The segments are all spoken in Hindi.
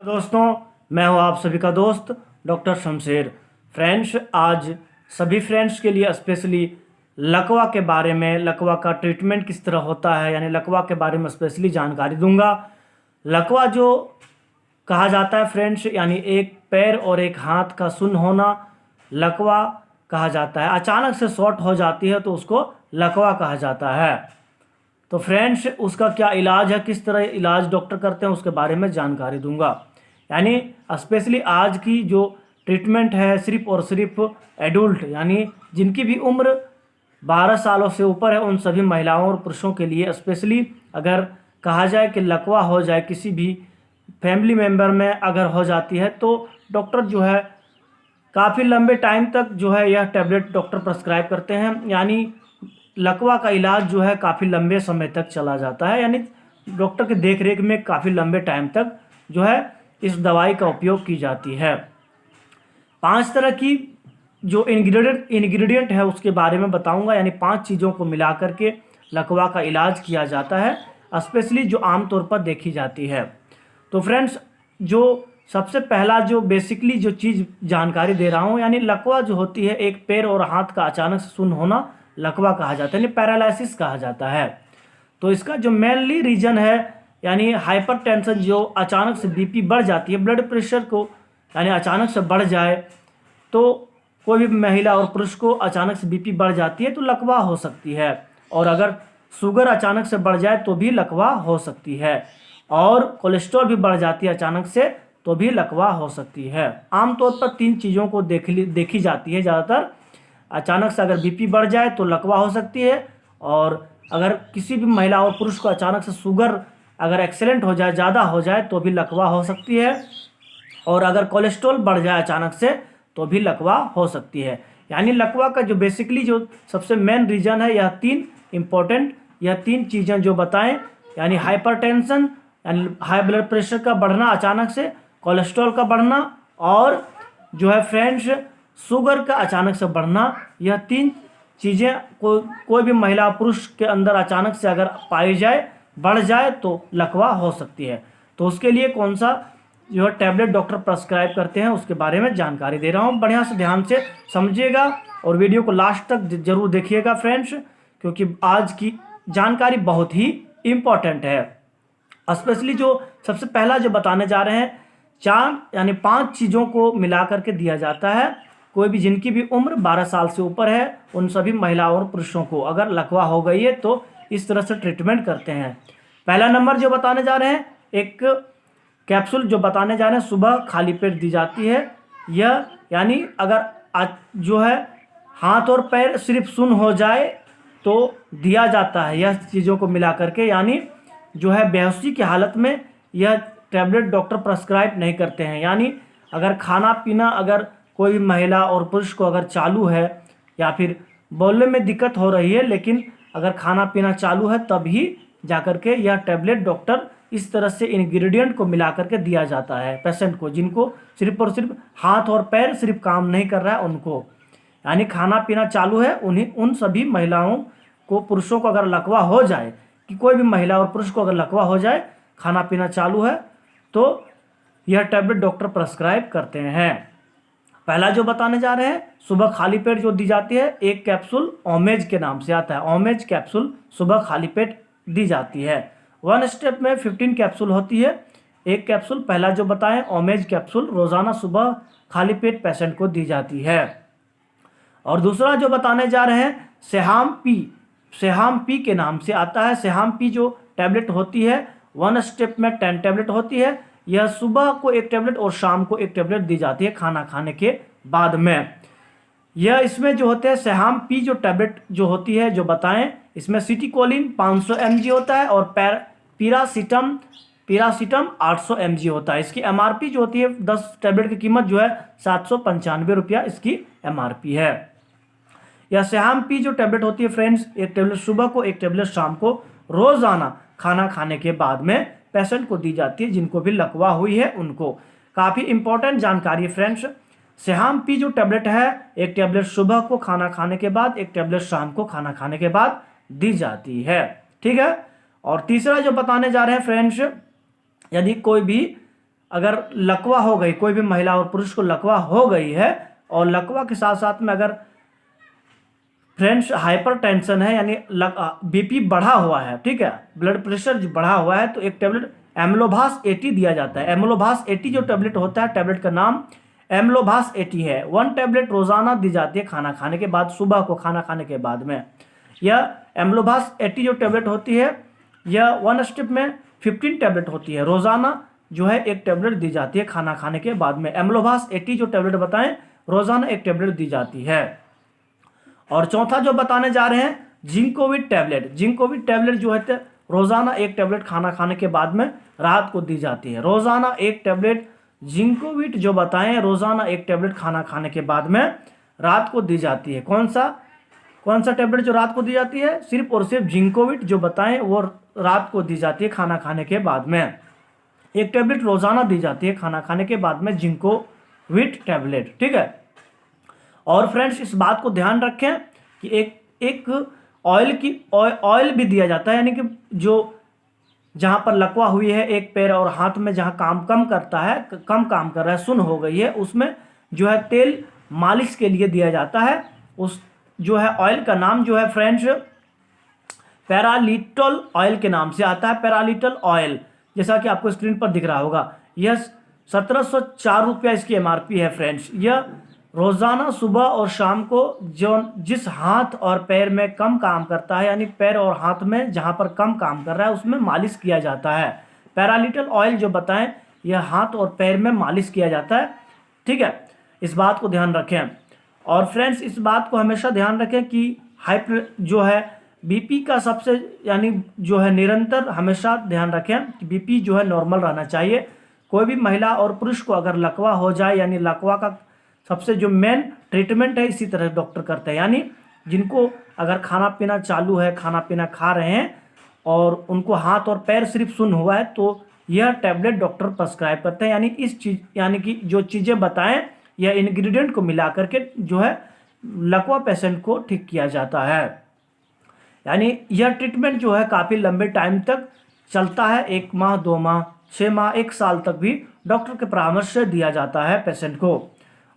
दोस्तों, मैं हूं आप सभी का दोस्त डॉक्टर शमशेर। फ्रेंड्स, आज सभी फ्रेंड्स के लिए स्पेशली लकवा के बारे में, लकवा का ट्रीटमेंट किस तरह होता है, यानी लकवा के बारे में स्पेशली जानकारी दूंगा। लकवा जो कहा जाता है फ्रेंड्स, यानी एक पैर और एक हाथ का शून्य होना लकवा कहा जाता है। अचानक से शॉर्ट हो जाती है तो उसको लकवा कहा जाता है। तो फ्रेंड्स, उसका क्या इलाज है, किस तरह इलाज डॉक्टर करते हैं, उसके बारे में जानकारी दूंगा। यानी स्पेशली आज की जो ट्रीटमेंट है सिर्फ और सिर्फ एडल्ट, यानी जिनकी भी उम्र 12 सालों से ऊपर है, उन सभी महिलाओं और पुरुषों के लिए स्पेशली अगर कहा जाए कि लकवा हो जाए, किसी भी फैमिली मेम्बर में अगर हो जाती है, तो डॉक्टर जो है काफ़ी लंबे टाइम तक जो है यह टैबलेट डॉक्टर प्रेस्क्राइब करते हैं। यानी लकवा का इलाज जो है काफ़ी लंबे समय तक चला जाता है, यानी डॉक्टर के देख रेख में काफ़ी लंबे टाइम तक जो है इस दवाई का उपयोग की जाती है। 5 तरह की जो इंग्रेडिएंट है उसके बारे में बताऊंगा, यानी 5 चीज़ों को मिला करके लकवा का इलाज किया जाता है, स्पेशली जो आमतौर पर देखी जाती है। तो फ्रेंड्स, जो सबसे पहला जो बेसिकली जो चीज़ जानकारी दे रहा हूँ, यानी लकवा जो होती है एक पैर और हाथ का अचानक से शून्य होना लकवा कहा जाता है, यानी पैरालिसिस कहा जाता है। तो इसका जो मेनली रीजन है, यानी हाइपरटेंशन, जो अचानक से बीपी बढ़ जाती है, ब्लड प्रेशर को यानी अचानक से बढ़ जाए, तो कोई भी महिला और पुरुष को अचानक से बीपी बढ़ जाती है तो लकवा हो सकती है। और अगर शुगर अचानक से बढ़ जाए तो भी लकवा हो सकती है, और कोलेस्ट्रॉल भी बढ़ जाती है अचानक से तो भी लकवा हो सकती है। आमतौर पर 3 चीज़ों को देखी जाती है ज़्यादातर। अचानक से अगर बीपी बढ़ जाए तो लकवा हो सकती है, और अगर किसी भी महिला और पुरुष को अचानक से शुगर अगर एक्सीलेंट हो जाए, ज़्यादा हो जाए, तो भी लकवा हो सकती है, और अगर कोलेस्ट्रॉल बढ़ जाए अचानक से तो भी लकवा हो सकती है। यानी लकवा का जो बेसिकली जो सबसे मेन रीज़न है, यह तीन चीज़ें जो बताएं, यानी हाइपरटेंशन यानी हाई ब्लड प्रेशर का बढ़ना अचानक से, कोलेस्ट्रॉल का बढ़ना, और जो है फ्रेंड्स शुगर का अचानक से बढ़ना। यह 3 चीज़ें कोई भी महिला पुरुष के अंदर अचानक से अगर पाई जाए, बढ़ जाए, तो लकवा हो सकती है। तो उसके लिए कौन सा जो है टैबलेट डॉक्टर प्रेस्क्राइब करते हैं उसके बारे में जानकारी दे रहा हूँ। बढ़िया से ध्यान से समझिएगा और वीडियो को लास्ट तक जरूर देखिएगा फ्रेंड्स, क्योंकि आज की जानकारी बहुत ही इम्पोर्टेंट है। स्पेशली जो सबसे पहला जो बताने जा रहे हैं, 4 यानी 5 चीज़ों को मिला करके दिया जाता है। कोई भी जिनकी भी उम्र 12 साल से ऊपर है, उन सभी महिलाओं और पुरुषों को अगर लकवा हो गई है तो इस तरह से ट्रीटमेंट करते हैं। पहला नंबर जो बताने जा रहे हैं, एक कैप्सूल जो बताने जा रहे हैं, सुबह खाली पेट दी जाती है। यह यानी अगर जो है हाथ और पैर सिर्फ शून्य हो जाए तो दिया जाता है यह चीज़ों को मिला करके। यानी जो है बेहोशी की हालत में यह टैबलेट डॉक्टर प्रेस्क्राइब नहीं करते हैं। यानी अगर खाना पीना अगर कोई भी महिला और पुरुष को अगर चालू है, या फिर बोलने में दिक्कत हो रही है, लेकिन अगर खाना पीना चालू है, तभी जाकर के यह टैबलेट डॉक्टर इस तरह से इंग्रेडिएंट को मिला करके दिया जाता है पेशेंट को, जिनको सिर्फ और सिर्फ हाथ और पैर सिर्फ काम नहीं कर रहा है उनको। यानी खाना पीना चालू है, उन सभी महिलाओं को, पुरुषों को अगर लकवा हो जाए, कि कोई भी महिला और पुरुष को अगर लकवा हो जाए, खाना पीना चालू है, तो यह टैबलेट डॉक्टर प्रेस्क्राइब करते हैं। पहला जो बताने जा रहे हैं, सुबह खाली पेट जो दी जाती है, एक कैप्सूल ओमेज के नाम से आता है। ओमेज कैप्सूल सुबह खाली पेट दी जाती है। 1 स्टेप में 15 कैप्सूल होती है। एक कैप्सूल पहला जो बताएं, ओमेज कैप्सूल रोज़ाना सुबह खाली पेट पेशेंट को दी जाती है। और दूसरा जो बताने जा रहे हैं, सेहाम पी के नाम से आता है। सेहाम पी जो टैबलेट होती है, 1 स्टेप में 10 टैबलेट होती है। यह सुबह को एक टैबलेट और शाम को एक टैबलेट दी जाती है खाना खाने के बाद में। यह इसमें जो होते हैं सेहाम पी जो टैबलेट जो होती है जो बताएं, इसमें सिटीकोलिन 500 mg होता है, और पीरासीटम 800 mg होता है। इसकी MRP जो होती है, 10 टैबलेट की कीमत जो है 795 रुपया इसकी MRP है। यह सेहाम पी जो टैबलेट होती है फ्रेंड्स, एक टैबलेट सुबह को एक टैबलेट शाम को रोज़ाना खाना खाने के बाद में पेशेंट को दी जाती है, जिनको भी लकवा हुई है उनको। काफ़ी इंपॉर्टेंट जानकारी फ्रेंड्स। सेहाम पी जो टैबलेट है, एक टैबलेट सुबह को खाना खाने के बाद, एक टैबलेट शाम को खाना खाने के बाद दी जाती है। ठीक है। और तीसरा जो बताने जा रहे हैं फ्रेंड्स, यदि कोई भी अगर लकवा हो गई, कोई भी महिला और पुरुष को लकवा हो गई है और लकवा के साथ साथ में अगर फ्रेंड्स हाइपरटेंशन है यानी बीपी बढ़ा हुआ है, ठीक है, ब्लड प्रेशर जो बढ़ा हुआ है, तो एक टेबलेट एम्लोभास 80 दिया जाता है। एम्लोभास 80 जो टेबलेट होता है, टेबलेट का नाम एम्लोभास 80 है। 1 टेबलेट रोजाना दी जाती है खाना खाने के बाद, सुबह को खाना खाने के बाद में। यह एम्लोभास 80 जो टेबलेट होती है, यह 1 स्टेप में 15 टेबलेट होती है। रोजाना जो है 1 टेबलेट दी जाती है खाना खाने के बाद में। एम्लोभास 80 जो टेबलेट बताएं, रोजाना 1 टेबलेट दी जाती है। और चौथा जो बताने जा रहे हैं, जिंकोविट टैबलेट। जिंकोविट टैबलेट जो है रोजाना 1 टेबलेट खाना खाने के बाद में रात को दी जाती है। रोजाना 1 टेबलेट जिंकोविट जो बताएं, रोजाना 1 टेबलेट खाना खाने के बाद में रात को दी जाती है। कौन सा टेबलेट जो रात को दी जाती है? सिर्फ और सिर्फ जिंकोविट जो बताएं वो रात को दी जाती है खाना खाने के बाद में। 1 टेबलेट रोजाना दी जाती है खाना खाने के बाद में, जिंकोविट टैबलेट, ठीक है। और फ्रेंड्स इस बात को ध्यान रखें कि एक ऑयल भी दिया जाता है, यानी कि जो जहां पर लकवा हुई है एक पैर और हाथ में, जहां काम कम करता है, कम काम कर रहा है, सुन्न हो गई है, उसमें जो है तेल मालिश के लिए दिया जाता है। उस जो है ऑयल का नाम जो है फ्रेंड्स पैरालिटल ऑयल के नाम से आता है। पैरालिटल ऑयल, जैसा कि आपको स्क्रीन पर दिख रहा होगा। यह 1704 रुपया इसकी MRP है फ्रेंड्स। यह रोजाना सुबह और शाम को जो जिस हाथ और पैर में कम काम करता है, यानी पैर और हाथ में जहां पर कम काम कर रहा है, उसमें मालिश किया जाता है। पैरालिटल ऑयल जो बताएं, यह हाथ और पैर में मालिश किया जाता है, ठीक है। इस बात को ध्यान रखें। और फ्रेंड्स इस बात को हमेशा ध्यान रखें कि जो है बीपी का सबसे यानी जो है निरंतर हमेशा ध्यान रखें कि बीपी जो है नॉर्मल रहना चाहिए। कोई भी महिला और पुरुष को अगर लकवा हो जाए, यानी लकवा का सबसे जो मेन ट्रीटमेंट है इसी तरह डॉक्टर करते हैं। यानी जिनको अगर खाना पीना चालू है, खाना पीना खा रहे हैं और उनको हाथ और पैर सिर्फ सुन्न हुआ है, तो यह टैबलेट डॉक्टर प्रेस्क्राइब करते हैं। यानी कि जो चीज़ें बताएं, यह इंग्रेडिएंट को मिला करके जो है लकवा पेशेंट को ठीक किया जाता है। यानी यह ट्रीटमेंट जो है काफ़ी लंबे टाइम तक चलता है, 1 माह, 2 माह, 6 माह, 1 साल तक भी डॉक्टर के परामर्श से दिया जाता है पेशेंट को।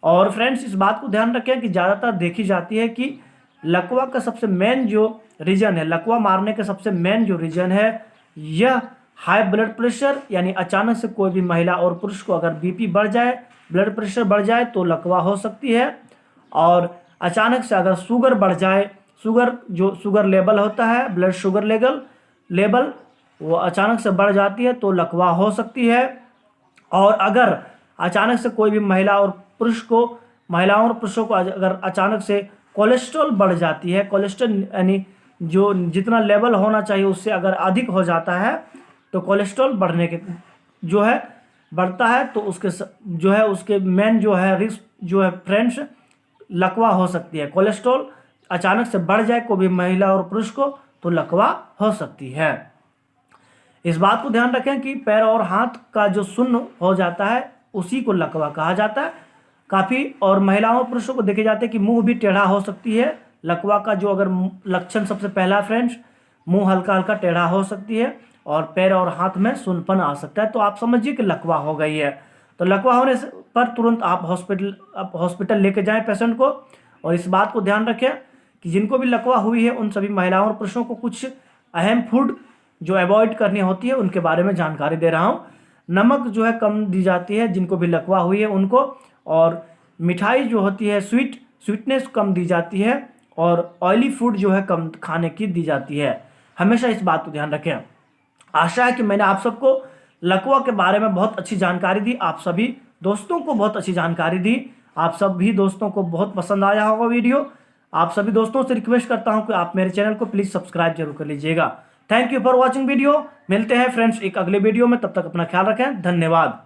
और फ्रेंड्स इस बात को ध्यान रखें कि ज़्यादातर देखी जाती है कि लकवा का सबसे मेन जो रीज़न है, लकवा मारने का सबसे मेन जो रीज़न है, यह हाई ब्लड प्रेशर, यानी अचानक से कोई भी महिला और पुरुष को अगर बीपी बढ़ जाए, ब्लड प्रेशर बढ़ जाए तो लकवा हो सकती है। और अचानक से अगर शुगर बढ़ जाए, शुगर लेवल होता है, ब्लड शुगर लेवल वो अचानक से बढ़ जाती है तो लकवा हो सकती है। और अगर अचानक से कोई भी महिलाओं और पुरुषों को अगर अचानक से कोलेस्ट्रॉल बढ़ जाती है, कोलेस्ट्रॉल यानी जो जितना लेवल होना चाहिए उससे अगर अधिक हो जाता है, तो कोलेस्ट्रॉल बढ़ने के जो है बढ़ता है, तो उसके मेन जो है रिस्क जो है फ्रेंड्स लकवा हो सकती है। कोलेस्ट्रॉल अचानक से बढ़ जाए कोई भी महिला और पुरुष को तो लकवा हो सकती है। इस बात को ध्यान रखें कि पैर और हाथ का जो सुन्न हो जाता है उसी को लकवा कहा जाता है। काफ़ी और महिलाओं और पुरुषों को देखे जाते हैं कि मुंह भी टेढ़ा हो सकती है। लकवा का जो अगर लक्षण सबसे पहला फ्रेंड्स, मुंह हल्का हल्का टेढ़ा हो सकती है और पैर और हाथ में सुन्नपन आ सकता है, तो आप समझिए कि लकवा हो गई है। तो लकवा होने पर तुरंत आप हॉस्पिटल लेके जाएं पेशेंट को। और इस बात को ध्यान रखें कि जिनको भी लकवा हुई है उन सभी महिलाओं और पुरुषों को कुछ अहम फूड जो अवॉइड करनी होती है उनके बारे में जानकारी दे रहा हूँ। नमक जो है कम दी जाती है जिनको भी लकवा हुई है उनको, और मिठाई जो होती है स्वीटनेस कम दी जाती है, और ऑयली फूड जो है कम खाने की दी जाती है। हमेशा इस बात को ध्यान रखें। आशा है कि मैंने आप सबको लकवा के बारे में बहुत अच्छी जानकारी दी, आप सभी दोस्तों को बहुत अच्छी जानकारी दी, आप सभी दोस्तों को बहुत पसंद आया होगा वीडियो। आप सभी दोस्तों से रिक्वेस्ट करता हूं कि आप मेरे चैनल को प्लीज़ सब्सक्राइब जरूर कर लीजिएगा। Thank you for watching video. मिलते हैं फ्रेंड्स एक अगले वीडियो में, तब तक अपना ख्याल रखें। धन्यवाद।